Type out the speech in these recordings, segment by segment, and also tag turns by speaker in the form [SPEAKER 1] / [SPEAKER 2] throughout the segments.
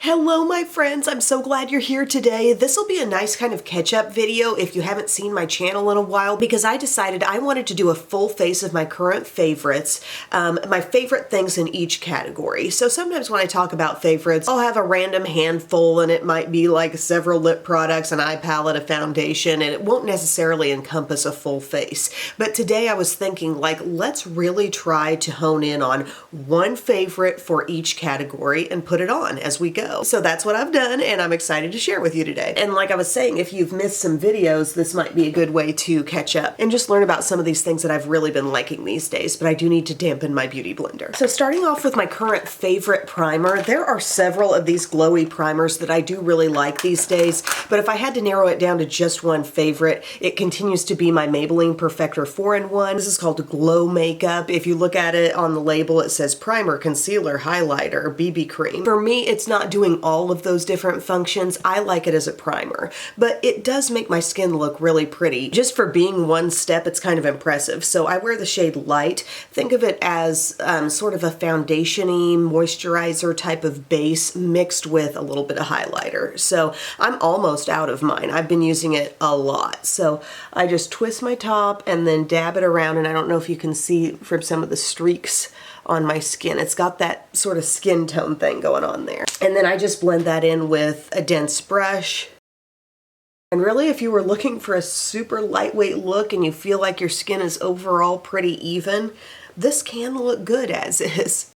[SPEAKER 1] Hello my friends, I'm so glad you're here today. This will be a nice kind of catch-up video if you haven't seen my channel in a while, because I decided I wanted to do a full face of my current favorites, my favorite things in each category. So sometimes when I talk about favorites, I'll have a random handful and it might be like several lip products, an eye palette, a foundation, and it won't necessarily encompass a full face. But today I was thinking, like, let's really try to hone in on one favorite for each category and put it on as we go. So that's what I've done, and I'm excited to share with you today. And like I was saying, if you've missed some videos, this might be a good way to catch up and just learn about some of these things that I've really been liking these days, but I do need to dampen my beauty blender. So starting off with my current favorite primer, there are several of these glowy primers that I do really like these days, but if I had to narrow it down to just one favorite, it continues to be my Maybelline Perfector 4-in-1. This is called Glow Makeup. If you look at it on the label, it says primer, concealer, highlighter, BB cream. For me, it's not doing all of those different functions. I like it as a primer, but it does make my skin look really pretty. Just for being one step, it's kind of impressive. So I wear the shade Light. Think of it as sort of a foundation-y, moisturizer type of base mixed with a little bit of highlighter. So I'm almost out of mine. I've been using it a lot. So I just twist my top and then dab it around, and I don't know if you can see from some of the streaks on my skin. It's got that sort of skin tone thing going on there. And then I just blend that in with a dense brush. And really, if you were looking for a super lightweight look and you feel like your skin is overall pretty even, this can look good as is.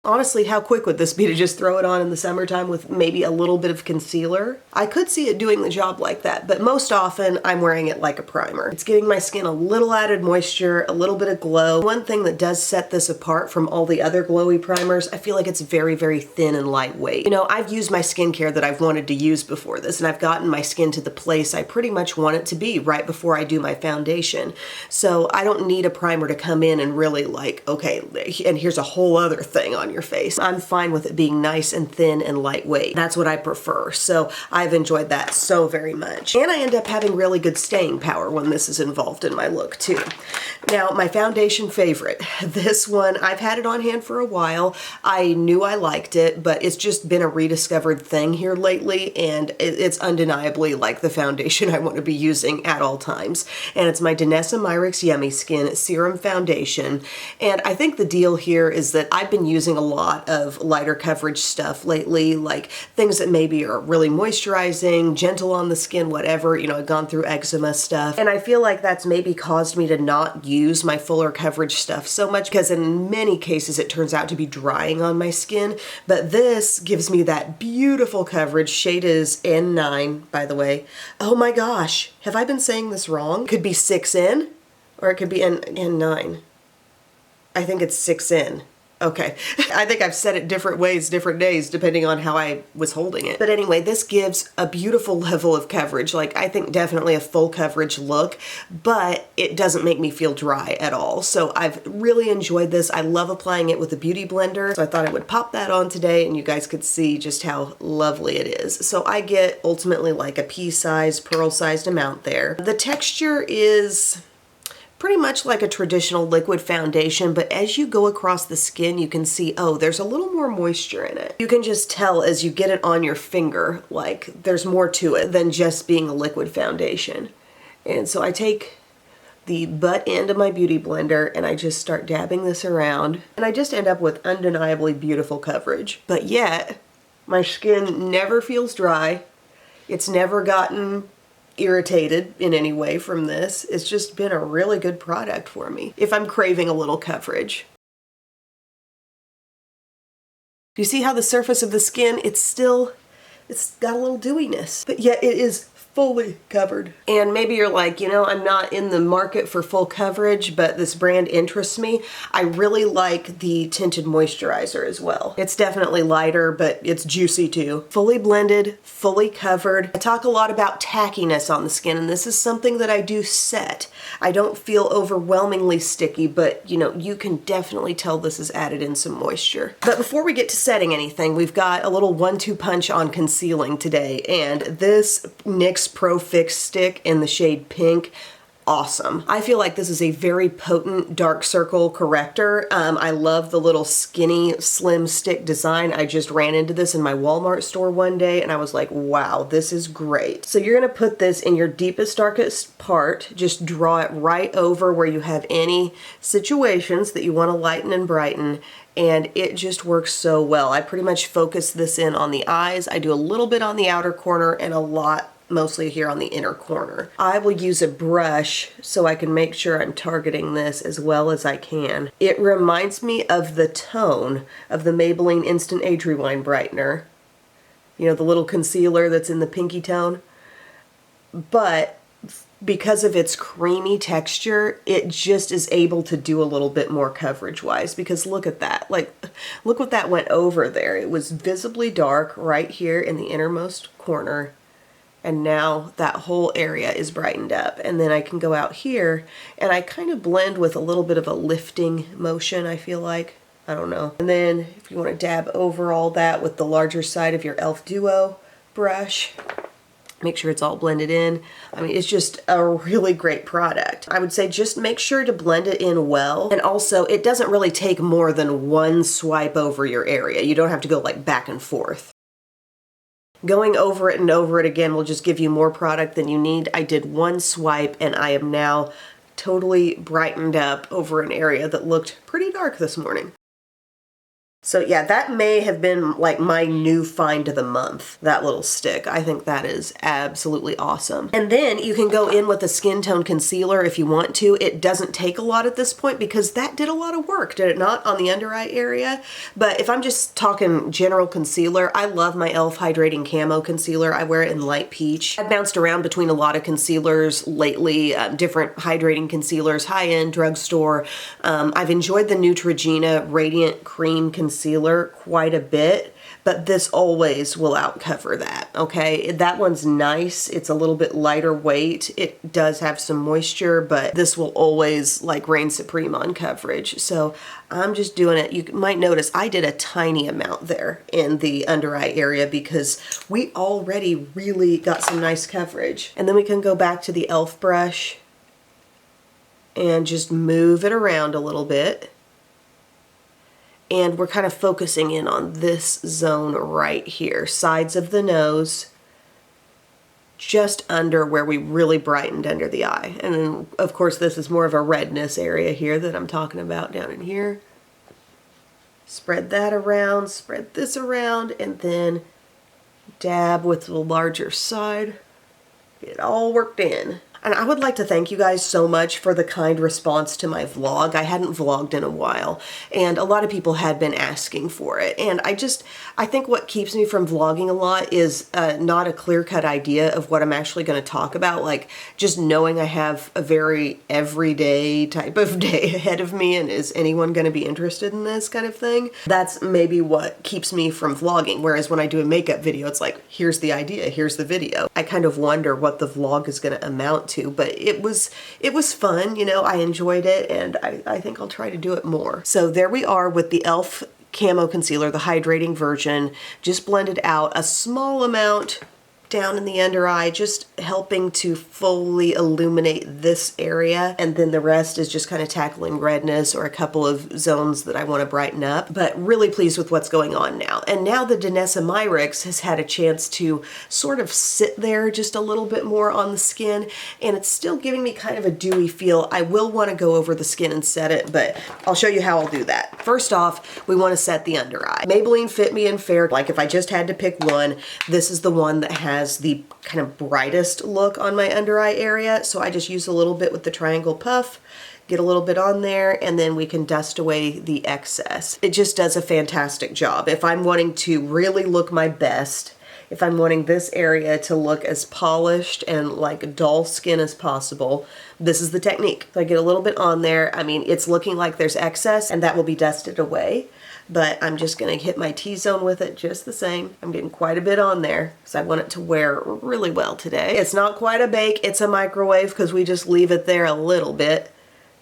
[SPEAKER 1] Honestly, how quick would this be to just throw it on in the summertime with maybe a little bit of concealer? I could see it doing the job like that, but most often I'm wearing it like a primer. It's giving my skin a little added moisture, a little bit of glow. One thing that does set this apart from all the other glowy primers, I feel like it's very, very thin and lightweight. You know, I've used my skincare that I've wanted to use before this, and I've gotten my skin to the place I pretty much want it to be right before I do my foundation. So I don't need a primer to come in and really like, okay, and here's a whole other thing on your face. I'm fine with it being nice and thin and lightweight. That's what I prefer. So I've enjoyed that so very much. And I end up having really good staying power when this is involved in my look too. Now, my foundation favorite. This one, I've had it on hand for a while. I knew I liked it, but it's just been a rediscovered thing here lately, and it's undeniably like the foundation I want to be using at all times. And it's my Danessa Myricks Yummy Skin Serum Foundation. And I think the deal here is that I've been using a lot of lighter coverage stuff lately, like things that maybe are really moisturizing, gentle on the skin, whatever. You know, I've gone through eczema stuff, and I feel like that's maybe caused me to not use my fuller coverage stuff so much, because in many cases it turns out to be drying on my skin. But this gives me that beautiful coverage. Shade is N9, by the way. Oh my gosh, have I been saying this wrong? Could be 6N, or it could be N9. I think it's 6N. Okay, I think I've said it different ways, different days, depending on how I was holding it. But anyway, this gives a beautiful level of coverage. Like, I think definitely a full coverage look, but it doesn't make me feel dry at all. So I've really enjoyed this. I love applying it with a beauty blender. So I thought I would pop that on today and you guys could see just how lovely it is. So I get ultimately like a pea-sized, pearl-sized amount there. The texture is pretty much like a traditional liquid foundation, but as you go across the skin, you can see, oh, there's a little more moisture in it. You can just tell as you get it on your finger, like there's more to it than just being a liquid foundation. And so I take the butt end of my beauty blender and I just start dabbing this around, and I just end up with undeniably beautiful coverage. But yet, my skin never feels dry. It's never gotten irritated in any way from this. It's just been a really good product for me if I'm craving a little coverage. Do you see how the surface of the skin, it's got a little dewiness, but yet it is fully covered. And maybe you're like, you know, I'm not in the market for full coverage, but this brand interests me. I really like the tinted moisturizer as well. It's definitely lighter, but it's juicy too. Fully blended, fully covered. I talk a lot about tackiness on the skin, and this is something that I do set. I don't feel overwhelmingly sticky, but you know, you can definitely tell this is added in some moisture. But before we get to setting anything, we've got a little 1-2 punch on concealing today, and this NYX Pro Fix stick in the shade Pink awesome. I feel like this is a very potent dark circle corrector. I love the little skinny slim stick design. I just ran into this in my Walmart store one day and I was like, wow, this is great. So you're gonna put this in your deepest, darkest part. Just draw it right over where you have any situations that you want to lighten and brighten, and it just works so well. I pretty much focus this in on the eyes. I do a little bit on the outer corner and a lot mostly here on the inner corner. I will use a brush so I can make sure I'm targeting this as well as I can. It reminds me of the tone of the Maybelline Instant Age Rewind Brightener. You know, the little concealer that's in the pinky tone. But because of its creamy texture, it just is able to do a little bit more coverage-wise, because look at that. Like, look what that went over there. It was visibly dark right here in the innermost corner. And now that whole area is brightened up. And then I can go out here and I kind of blend with a little bit of a lifting motion, I feel like. I don't know. And then if you want to dab over all that with the larger side of your e.l.f. Duo brush, make sure it's all blended in. I mean, it's just a really great product. I would say just make sure to blend it in well. And also, it doesn't really take more than one swipe over your area. You don't have to go like back and forth. Going over it and over it again will just give you more product than you need. I did one swipe and I am now totally brightened up over an area that looked pretty dark this morning. So yeah, that may have been like my new find of the month, that little stick. I think that is absolutely awesome. And then you can go in with a skin tone concealer if you want to. It doesn't take a lot at this point because that did a lot of work, did it not, on the under eye area? But if I'm just talking general concealer, I love my e.l.f. Hydrating Camo Concealer. I wear it in light peach. I've bounced around between a lot of concealers lately, different hydrating concealers, high-end drugstore. I've enjoyed the Neutrogena Radiant Cream Concealer quite a bit, but this always will outcover that, okay? That one's nice. It's a little bit lighter weight. It does have some moisture, but this will always like reign supreme on coverage. So I'm just doing it. You might notice I did a tiny amount there in the under eye area because we already really got some nice coverage. And then we can go back to the e.l.f. brush and just move it around a little bit. And we're kind of focusing in on this zone right here, sides of the nose, just under where we really brightened under the eye. And then, of course, this is more of a redness area here that I'm talking about down in here. Spread that around, spread this around, and then dab with the larger side. Get it all worked in. And I would like to thank you guys so much for the kind response to my vlog. I hadn't vlogged in a while, and a lot of people had been asking for it. And I think what keeps me from vlogging a lot is not a clear-cut idea of what I'm actually going to talk about. Like, just knowing I have a very everyday type of day ahead of me, and is anyone going to be interested in this kind of thing? That's maybe what keeps me from vlogging. Whereas when I do a makeup video, it's like, here's the idea, here's the video. I kind of wonder what the vlog is going to amount to. But it was fun, you know, I enjoyed it, and I think I'll try to do it more. So there we are with the e.l.f. Camo Concealer, the hydrating version, just blended out a small amount down in the under eye, just helping to fully illuminate this area, and then the rest is just kind of tackling redness or a couple of zones that I want to brighten up. But really pleased with what's going on now. And now the Danessa Myricks has had a chance to sort of sit there just a little bit more on the skin, and it's still giving me kind of a dewy feel. I will want to go over the skin and set it, but I'll show you how I'll do that. First off, we want to set the under eye. Maybelline Fit Me in Fair, like if I just had to pick one, this is the one that has the kind of brightest look on my under eye area. So I just use a little bit with the triangle puff, get a little bit on there, and then we can dust away the excess. It just does a fantastic job. If I'm wanting to really look my best, if I'm wanting this area to look as polished and like dull skin as possible, this is the technique. So I get a little bit on there. I mean, it's looking like there's excess, and that will be dusted away. But I'm just going to hit my T-zone with it just the same. I'm getting quite a bit on there because I want it to wear really well today. It's not quite a bake, it's a microwave because we just leave it there a little bit,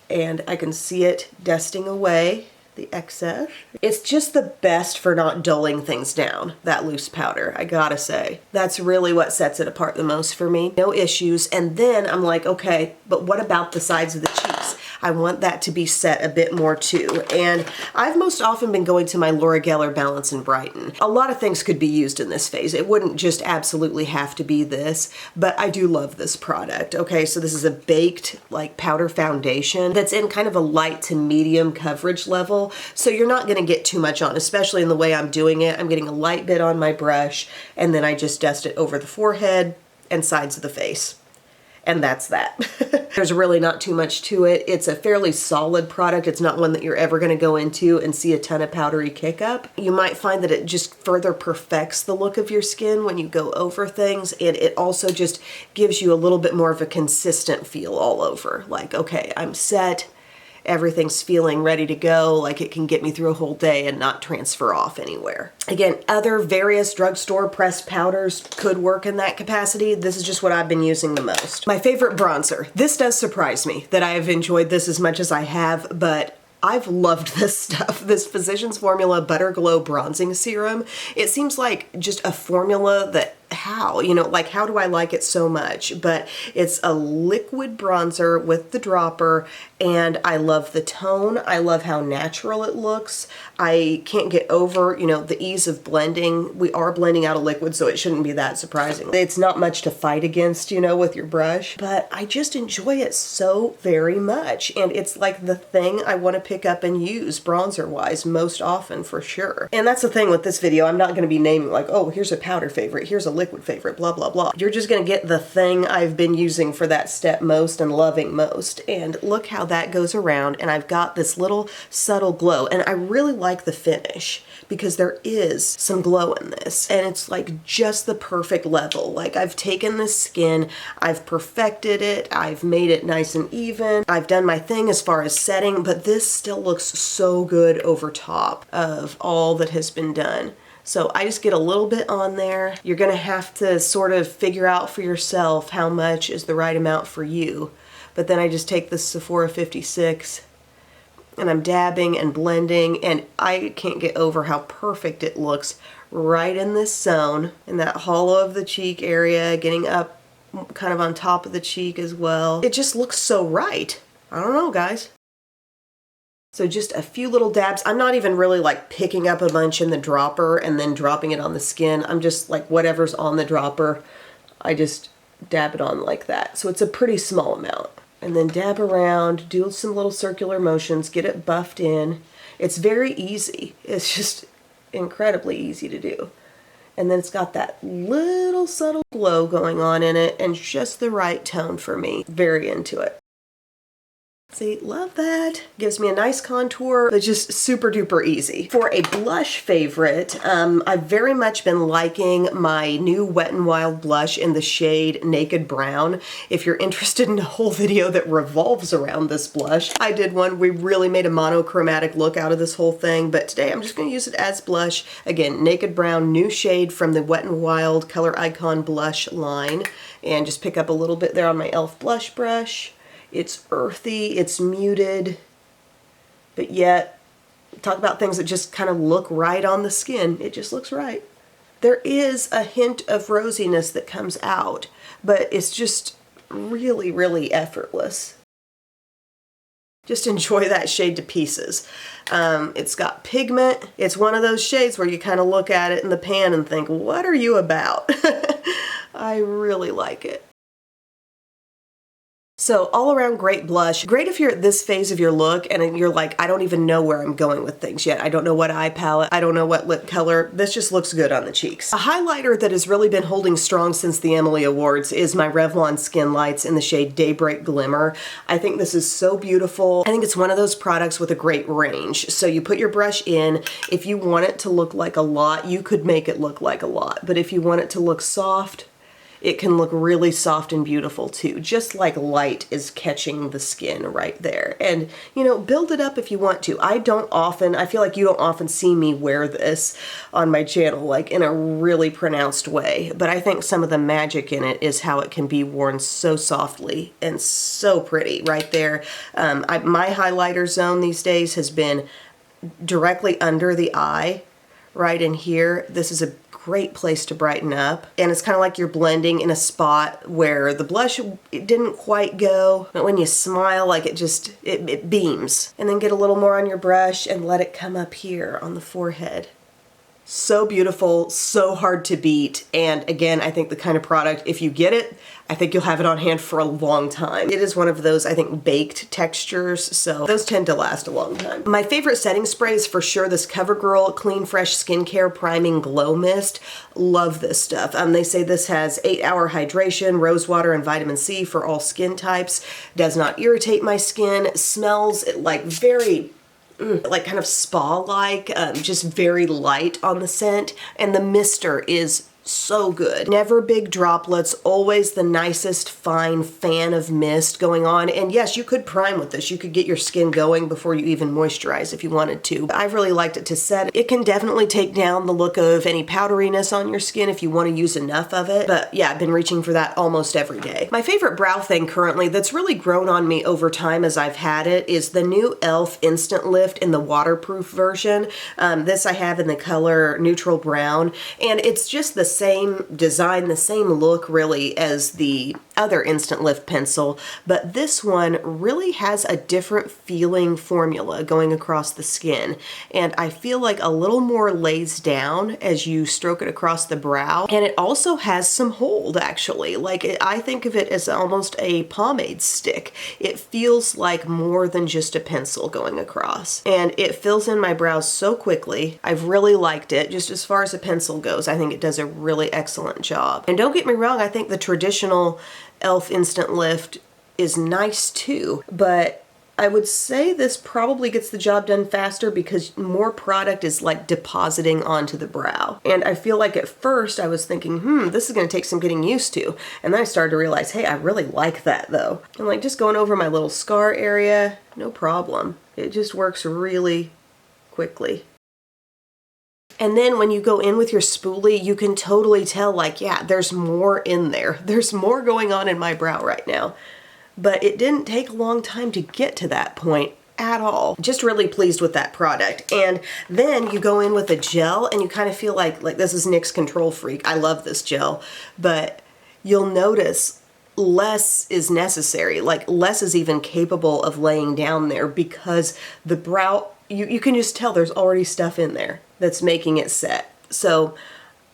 [SPEAKER 1] and I can see it dusting away. the excess. It's just the best for not dulling things down, that loose powder, I gotta say. That's really what sets it apart the most for me. No issues. And then I'm like, okay, but what about the sides of the cheeks? I want that to be set a bit more too. And I've most often been going to my Laura Geller Balance and Brighten. A lot of things could be used in this phase. It wouldn't just absolutely have to be this, but I do love this product. Okay, so this is a baked like powder foundation that's in kind of a light to medium coverage level. So you're not gonna get too much on, especially in the way I'm doing it. I'm getting a light bit on my brush and then I just dust it over the forehead and sides of the face. And that's that. There's really not too much to it. It's a fairly solid product. It's not one that you're ever gonna go into and see a ton of powdery kick up. You might find that it just further perfects the look of your skin when you go over things, and it also just gives you a little bit more of a consistent feel all over. Like, okay, I'm set, everything's feeling ready to go, like it can get me through a whole day and not transfer off anywhere. Again, other various drugstore pressed powders could work in that capacity. This is just what I've been using the most. My favorite bronzer. This does surprise me that I have enjoyed this as much as I have, but I've loved this stuff. This Physicians Formula Butter Glow Bronzing Serum. It seems like just a formula that how do I like it so much? But it's a liquid bronzer with the dropper, and I love the tone. I love how natural it looks. I can't get over, the ease of blending. We are blending out a liquid, so it shouldn't be that surprising. It's not much to fight against, with your brush, but I just enjoy it so very much. And it's like the thing I want to pick up and use bronzer-wise most often for sure. And that's the thing with this video. I'm not going to be naming like, oh, here's a powder favorite, here's a liquid favorite, blah, blah, blah. You're just gonna get the thing I've been using for that step most and loving most. And look how that goes around, and I've got this little subtle glow, and I really like the finish because there is some glow in this, and it's like just the perfect level. Like I've taken this skin, I've perfected it, I've made it nice and even, I've done my thing as far as setting, but this still looks so good over top of all that has been done. So I just get a little bit on there. You're gonna have to sort of figure out for yourself how much is the right amount for you. But then I just take this Sephora 56 and I'm dabbing and blending, and I can't get over how perfect it looks right in this zone, in that hollow of the cheek area, getting up kind of on top of the cheek as well. It just looks so right. I don't know, guys. So just a few little dabs. I'm not even really like picking up a bunch in the dropper and then dropping it on the skin. I'm just like whatever's on the dropper, I just dab it on like that. So it's a pretty small amount. And then dab around, do some little circular motions, get it buffed in. It's very easy. It's just incredibly easy to do. And then it's got that little subtle glow going on in it and just the right tone for me. Very into it. See, love that. Gives me a nice contour, but just super duper easy. For a blush favorite, I've very much been liking my new Wet n Wild blush in the shade Naked Brown. If you're interested in a whole video that revolves around this blush, I did one. We really made a monochromatic look out of this whole thing, but today I'm just gonna use it as blush. Again, Naked Brown, new shade from the Wet n Wild Color Icon blush line, and just pick up a little bit there on my e.l.f. blush brush. It's earthy, it's muted, but yet, talk about things that just kind of look right on the skin. It just looks right. There is a hint of rosiness that comes out, but it's just really, really effortless. Just enjoy that shade to pieces. It's got pigment. It's one of those shades where you kind of look at it in the pan and think, what are you about? I really like it. So all around great blush. Great if you're at this phase of your look and you're like, I don't even know where I'm going with things yet. I don't know what eye palette. I don't know what lip color. This just looks good on the cheeks. A highlighter that has really been holding strong since the Emily Awards is my Revlon Skin Lights in the shade Daybreak Glimmer. I think this is so beautiful. I think it's one of those products with a great range. So you put your brush in. If you want it to look like a lot, you could make it look like a lot. But if you want it to look soft, it can look really soft and beautiful too, just like light is catching the skin right there. And, build it up if you want to. I feel like you don't often see me wear this on my channel, like in a really pronounced way, but I think some of the magic in it is how it can be worn so softly and so pretty right there. My highlighter zone these days has been directly under the eye, right in here. This is a great place to brighten up. And it's kind of like you're blending in a spot where the blush, it didn't quite go, but when you smile, like it beams. And then get a little more on your brush and let it come up here on the forehead. So beautiful, so hard to beat, and again, I think the kind of product, if you get it, I think you'll have it on hand for a long time. It is one of those, I think, baked textures, so those tend to last a long time. My favorite setting spray is for sure this CoverGirl Clean Fresh Skincare Priming Glow Mist. Love this stuff. They say this has 8-hour hydration, rose water, and vitamin C for all skin types. Does not irritate my skin. Smells like very like kind of spa-like, just very light on the scent, and the mister is so good. Never big droplets, always the nicest fine fan of mist going on. And yes, you could prime with this. You could get your skin going before you even moisturize if you wanted to. I've really liked it to set. It can definitely take down the look of any powderiness on your skin if you want to use enough of it. But yeah, I've been reaching for that almost every day. My favorite brow thing currently that's really grown on me over time as I've had it is the new e.l.f. Instant Lift in the waterproof version. This I have in the color neutral brown, and it's just the same design, the same look really as the other Instant Lift pencil, but this one really has a different feeling formula going across the skin, and I feel like a little more lays down as you stroke it across the brow, and it also has some hold actually. I think of it as almost a pomade stick. It feels like more than just a pencil going across, and it fills in my brows so quickly. I've really liked it. Just as far as a pencil goes, I think it does a really excellent job. And don't get me wrong, I think the traditional e.l.f. Instant Lift is nice too, but I would say this probably gets the job done faster because more product is like depositing onto the brow. And I feel like at first I was thinking, this is gonna take some getting used to. And then I started to realize, hey, I really like that though. And like just going over my little scar area, no problem. It just works really quickly. And then when you go in with your spoolie, you can totally tell like, yeah, there's more in there. There's more going on in my brow right now. But it didn't take a long time to get to that point at all. Just really pleased with that product. And then you go in with a gel and you kind of feel like this is NYX Control Freak. I love this gel, but you'll notice less is necessary. Like less is even capable of laying down there because the brow, you can just tell there's already stuff in there that's making it set. So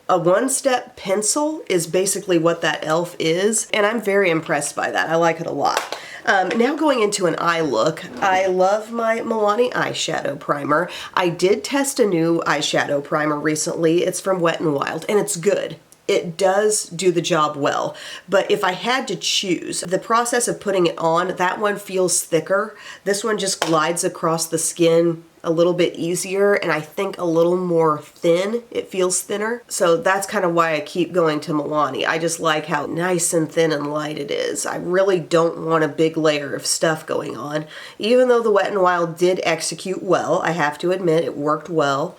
[SPEAKER 1] a one-step pencil is basically what that e.l.f. is, and I'm very impressed by that. I like it a lot. Now going into an eye look, I love my Milani eyeshadow primer. I did test a new eyeshadow primer recently. It's from Wet n Wild, and it's good. It does do the job well, but if I had to choose, the process of putting it on, that one feels thicker. This one just glides across the skin a little bit easier, and I think a little more thin. It feels thinner. So that's kind of why I keep going to Milani. I just like how nice and thin and light it is. I really don't want a big layer of stuff going on. Even though the Wet n Wild did execute well, I have to admit it worked well.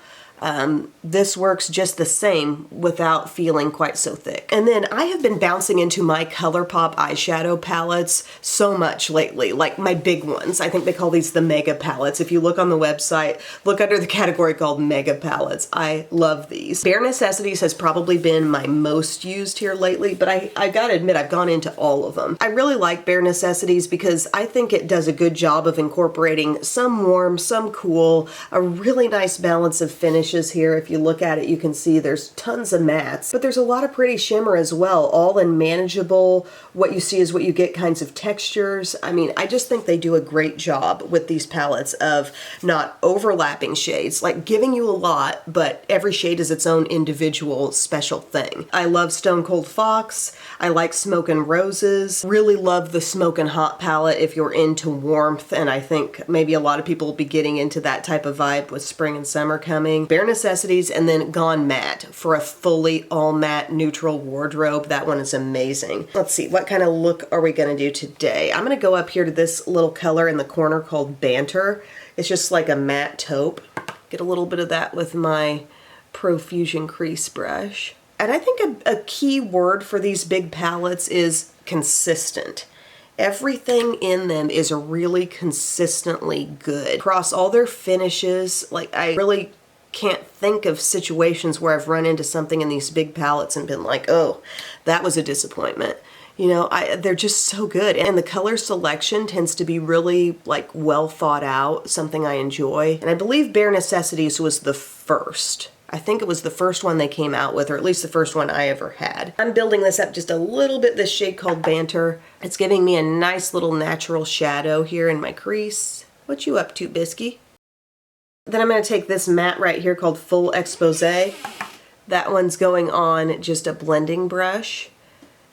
[SPEAKER 1] This works just the same without feeling quite so thick. And then I have been bouncing into my ColourPop eyeshadow palettes so much lately, like my big ones. I think they call these the Mega Palettes. If you look on the website, look under the category called Mega Palettes. I love these. Bare Necessities has probably been my most used here lately, but I gotta admit I've gone into all of them. I really like Bare Necessities because I think it does a good job of incorporating some warm, some cool, a really nice balance of finishes here. If you look at it, you can see there's tons of mattes, but there's a lot of pretty shimmer as well, all in manageable, what you see is what you get kinds of textures. I mean, I just think they do a great job with these palettes of not overlapping shades, like giving you a lot, but every shade is its own individual special thing. I love Stone Cold Fox. I like Smokin' Roses. Really love the Smokin' Hot palette if you're into warmth, and I think maybe a lot of people will be getting into that type of vibe with spring and summer coming. Bare Necessities, and then Gone Matte for a fully all matte neutral wardrobe. That one is amazing. Let's see, what kind of look are we gonna do today? I'm gonna go up here to this little color in the corner called Banter. It's just like a matte taupe. Get a little bit of that with my Profusion crease brush. And I think a key word for these big palettes is consistent. Everything in them is really consistently good. Across all their finishes, like I really can't think of situations where I've run into something in these big palettes and been like, oh, that was a disappointment. You know, they're just so good. And the color selection tends to be really like well thought out, something I enjoy. And I believe Bare Necessities was the first. I think it was the first one they came out with, or at least the first one I ever had. I'm building this up just a little bit, this shade called Banter. It's giving me a nice little natural shadow here in my crease. What you up to, Bisky? Then I'm going to take this matte right here called Full Expose. That one's going on just a blending brush.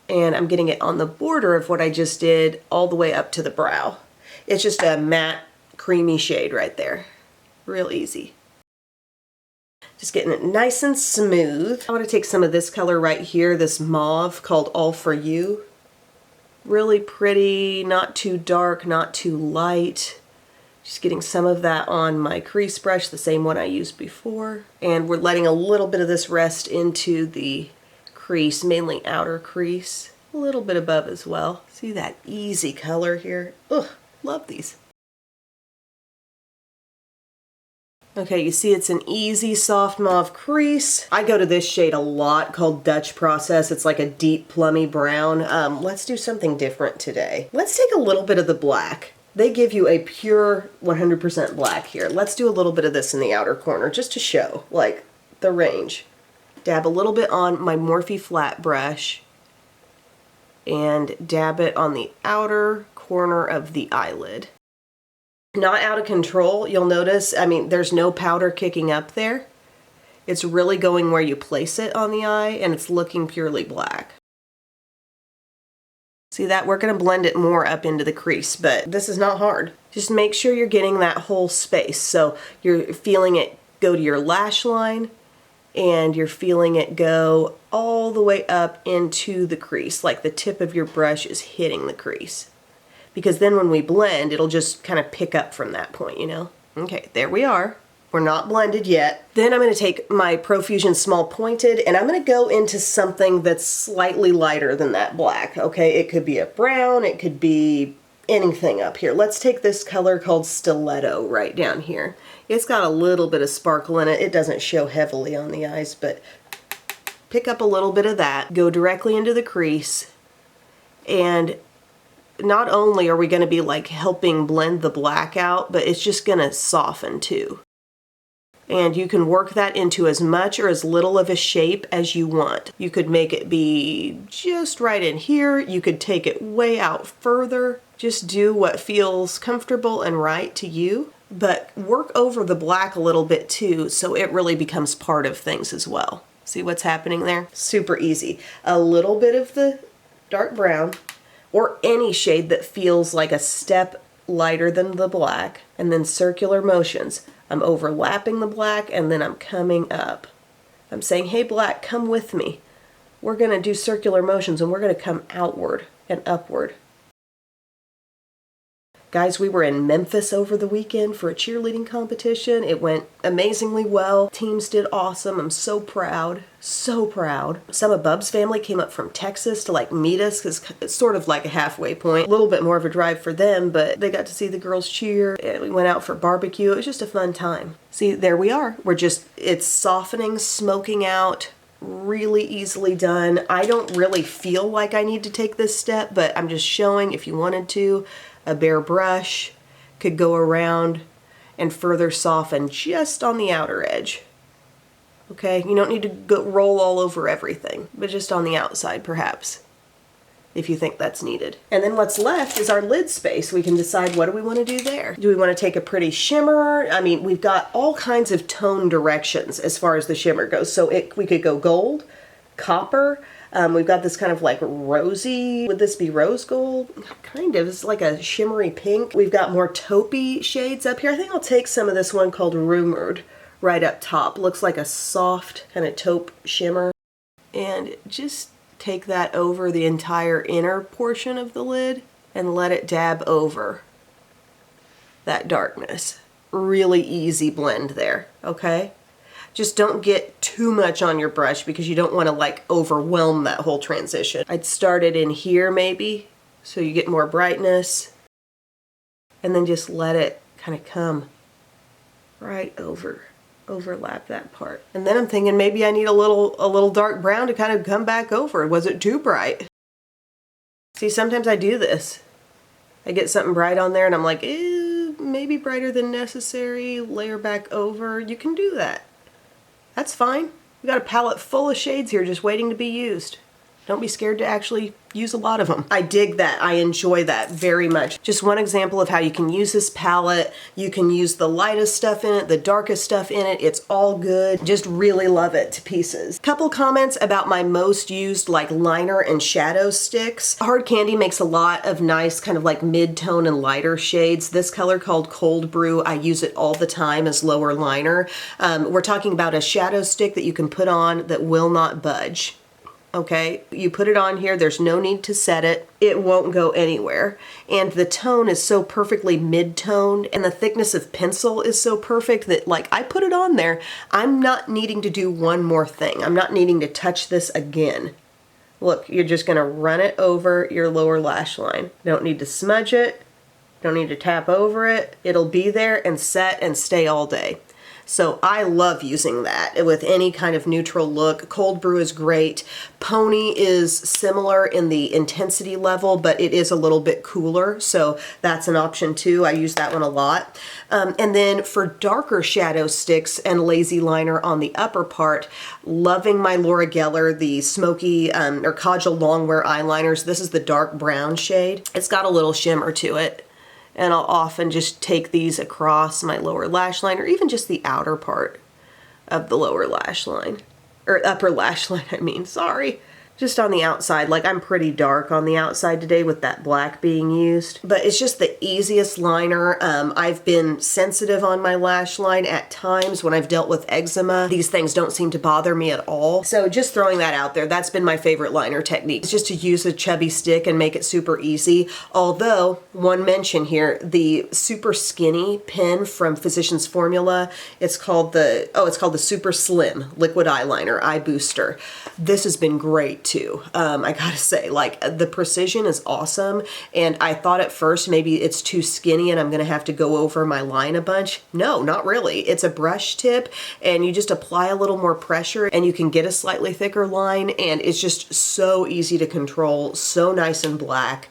[SPEAKER 1] And I'm getting it on the border of what I just did all the way up to the brow. It's just a matte, creamy shade right there. Real easy. Just getting it nice and smooth. I want to take some of this color right here, this mauve called All For You. Really pretty, not too dark, not too light. Just getting some of that on my crease brush, the same one I used before. And we're letting a little bit of this rest into the crease, mainly outer crease. A little bit above as well. See that easy color here? Ugh, love these. Okay, you see it's an easy soft mauve crease. I go to this shade a lot called Dutch Process. It's like a deep plummy brown. Let's do something different today. Let's take a little bit of the black. They give you a pure 100% black here. Let's do a little bit of this in the outer corner just to show like the range. Dab a little bit on my Morphe flat brush and dab it on the outer corner of the eyelid. Not out of control, you'll notice, I mean, there's no powder kicking up there. It's really going where you place it on the eye, and it's looking purely black. See that? We're going to blend it more up into the crease, but this is not hard. Just make sure you're getting that whole space. So you're feeling it go to your lash line, and you're feeling it go all the way up into the crease, like the tip of your brush is hitting the crease. Because then when we blend, it'll just kind of pick up from that point, you know? Okay, there we are. We're not blended yet. Then I'm going to take my Profusion Small Pointed, and I'm going to go into something that's slightly lighter than that black, okay? It could be a brown, it could be anything up here. Let's take this color called Stiletto right down here. It's got a little bit of sparkle in it. It doesn't show heavily on the eyes, but pick up a little bit of that, go directly into the crease, and not only are we going to be like helping blend the black out, but it's just going to soften too. And you can work that into as much or as little of a shape as you want. You could make it be just right in here. You could take it way out further. Just do what feels comfortable and right to you, but work over the black a little bit too, so it really becomes part of things as well. See what's happening there? Super easy. A little bit of the dark brown, or any shade that feels like a step lighter than the black, and then circular motions. I'm overlapping the black and then I'm coming up. I'm saying, hey black, come with me. We're going to do circular motions and we're going to come outward and upward. Guys, we were in Memphis over the weekend for a cheerleading competition. It went amazingly well. Teams did awesome. I'm so proud. So proud. Some of Bub's family came up from Texas to like meet us because it's sort of like a halfway point. A little bit more of a drive for them, but they got to see the girls cheer and we went out for barbecue. It was just a fun time. See, there we are. It's softening, smoking out, really easily done. I don't really feel like I need to take this step, but I'm just showing if you wanted to. A bare brush could go around and further soften just on the outer edge. Okay, you don't need to go roll all over everything, but just on the outside perhaps, if you think that's needed. And then what's left is our lid space. We can decide what do we want to do there. Do we want to take a pretty shimmer? I mean, we've got all kinds of tone directions as far as the shimmer goes. So we could go gold, copper. We've got this kind of like rosy, would this be rose gold? Kind of, it's like a shimmery pink. We've got more taupey shades up here. I think I'll take some of this one called Rumored right up top. Looks like a soft kind of taupe shimmer. And just take that over the entire inner portion of the lid and let it dab over that darkness. Really easy blend there, okay? Just don't get too much on your brush because you don't want to like overwhelm that whole transition. I'd start it in here maybe, so you get more brightness, and then just let it kind of come right overlap that part. And then I'm thinking maybe I need a little dark brown to kind of come back over. Was it too bright? See, sometimes I do this. I get something bright on there and I'm like, maybe brighter than necessary, layer back over. You can do that. That's fine. We got a palette full of shades here just waiting to be used. Don't be scared to actually use a lot of them. I dig that. I enjoy that very much. Just one example of how you can use this palette. You can use the lightest stuff in it, the darkest stuff in it. It's all good. Just really love it to pieces. Couple comments about my most used like liner and shadow sticks. Hard Candy makes a lot of nice kind of like mid-tone and lighter shades. This color called Cold Brew, I use it all the time as lower liner. We're talking about a shadow stick that you can put on that will not budge. Okay, you put it on here, there's no need to set it. It won't go anywhere. And the tone is so perfectly mid-toned and the thickness of pencil is so perfect that like I put it on there, I'm not needing to do one more thing. I'm not needing to touch this again. Look, you're just gonna run it over your lower lash line. Don't need to smudge it, don't need to tap over it. It'll be there and set and stay all day. So I love using that with any kind of neutral look. Cold Brew is great. Pony is similar in the intensity level, but it is a little bit cooler, so that's an option too. I use that one a lot. And then for darker shadow sticks and lazy liner on the upper part, loving my Laura Geller, the smoky or Kajal Longwear eyeliners. This is the dark brown shade. It's got a little shimmer to it. And I'll often just take these across my lower lash line or even just the outer part of the lower lash line. Or upper lash line, I mean, sorry. Just on the outside, like I'm pretty dark on the outside today with that black being used. But it's just the easiest liner. I've been sensitive on my lash line at times when I've dealt with eczema. These things don't seem to bother me at all. So just throwing that out there, that's been my favorite liner technique. It's just to use a chubby stick and make it super easy. Although, one mention here, the super skinny pen from Physicians Formula, it's called the Super Slim Liquid Eyeliner Eye Booster. This has been great too. I gotta say, like the precision is awesome, and I thought at first maybe it's too skinny and I'm gonna have to go over my line a bunch. No, not really. It's a brush tip and you just apply a little more pressure and you can get a slightly thicker line, and it's just so easy to control, so nice and black.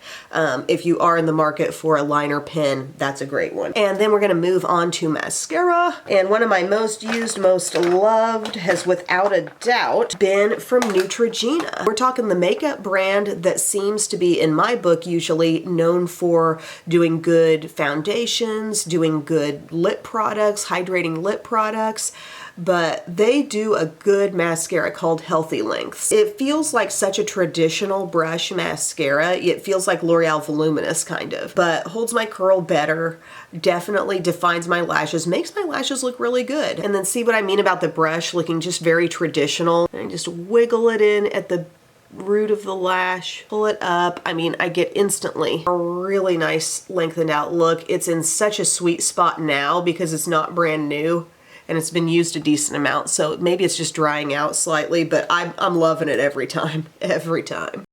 [SPEAKER 1] If you are in the market for a liner pen, that's a great one. And then we're gonna move on to mascara, and one of my most used, most loved has without a doubt been from Neutrogena. We're talking the makeup brand that seems to be, in my book, usually known for doing good foundations, doing good lip products, hydrating lip products, but they do a good mascara called Healthy Lengths. It feels like such a traditional brush mascara. It feels like L'Oreal Voluminous kind of, but holds my curl better, definitely defines my lashes, makes my lashes look really good. And then see what I mean about the brush looking just very traditional. And I just wiggle it in at the root of the lash, pull it up. I mean, I get instantly a really nice lengthened out look. It's in such a sweet spot now because it's not brand new and it's been used a decent amount. So maybe it's just drying out slightly, but I'm loving it every time, every time.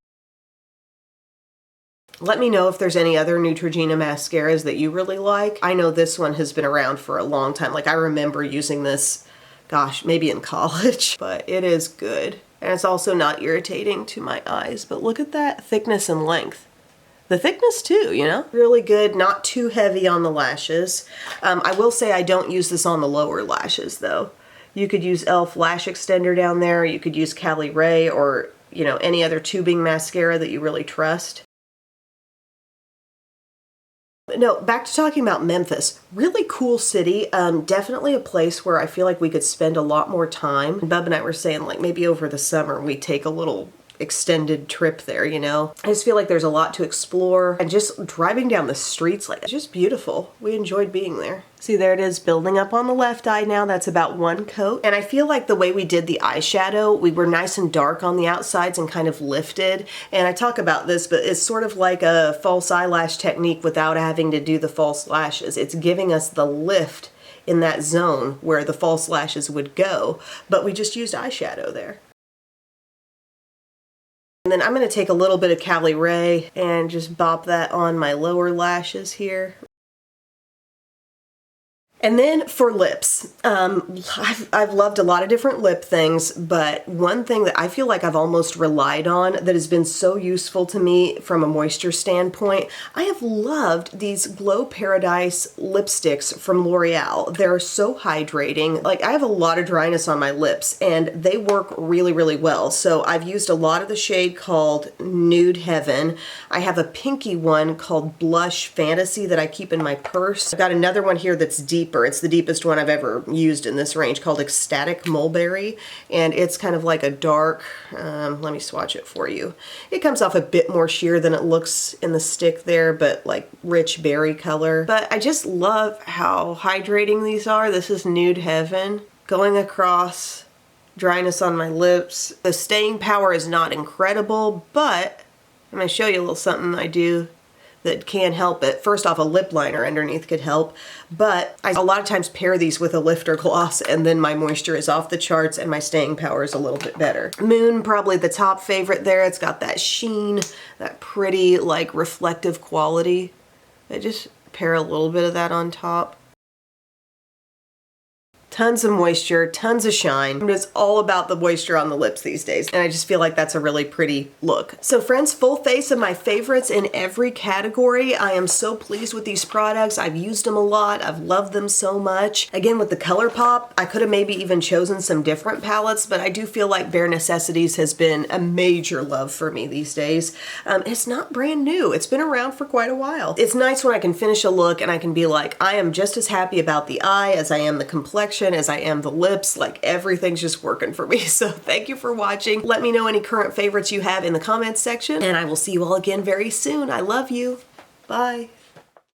[SPEAKER 1] Let me know if there's any other Neutrogena mascaras that you really like. I know this one has been around for a long time. Like I remember using this, gosh, maybe in college, but it is good. And it's also not irritating to my eyes, but look at that thickness and length. The thickness too, you know? Really good, not too heavy on the lashes. I will say I don't use this on the lower lashes though. You could use e.l.f. Lash Extender down there, you could use Cali Ray or, you know, any other tubing mascara that you really trust. No, back to talking about Memphis. Really cool city. Definitely a place where I feel like we could spend a lot more time. Bub and I were saying like maybe over the summer we take a little extended trip there, you know? I just feel like there's a lot to explore, and just driving down the streets, like, it's just beautiful. We enjoyed being there. See, there it is building up on the left eye now. That's about one coat. And I feel like the way we did the eyeshadow, we were nice and dark on the outsides and kind of lifted. And I talk about this, but it's sort of like a false eyelash technique without having to do the false lashes. It's giving us the lift in that zone where the false lashes would go, but we just used eyeshadow there. And then I'm going to take a little bit of Cali Ray and just bop that on my lower lashes here. And then for lips, I've loved a lot of different lip things, but one thing that I feel like I've almost relied on that has been so useful to me from a moisture standpoint, I have loved these Glow Paradise lipsticks from L'Oreal. They're so hydrating. Like, I have a lot of dryness on my lips and they work really, really well. So I've used a lot of the shade called Nude Heaven. I have a pinky one called Blush Fantasy that I keep in my purse. I've got another one here that's deep. It's the deepest one I've ever used in this range, called Ecstatic Mulberry, and it's kind of like a dark, let me swatch it for you. It comes off a bit more sheer than it looks in the stick there, but like rich berry color. But I just love how hydrating these are. This is Nude Heaven. Going across, dryness on my lips. The staying power is not incredible, but I'm going to show you a little something I do that can help it. First off, a lip liner underneath could help, but I a lot of times pair these with a lifter gloss and then my moisture is off the charts and my staying power is a little bit better. Moon, probably the top favorite there. It's got that sheen, that pretty like reflective quality. I just pair a little bit of that on top. Tons of moisture, tons of shine. It's all about the moisture on the lips these days. And I just feel like that's a really pretty look. So friends, full face of my favorites in every category. I am so pleased with these products. I've used them a lot. I've loved them so much. Again, with the ColourPop, I could have maybe even chosen some different palettes, but I do feel like Bare Necessities has been a major love for me these days. It's not brand new. It's been around for quite a while. It's nice when I can finish a look and I can be like, I am just as happy about the eye as I am the complexion, as I am the lips. Like, everything's just working for me. So thank you for watching. Let me know any current favorites you have in the comments section, and I will see you all again very soon. I love you. Bye.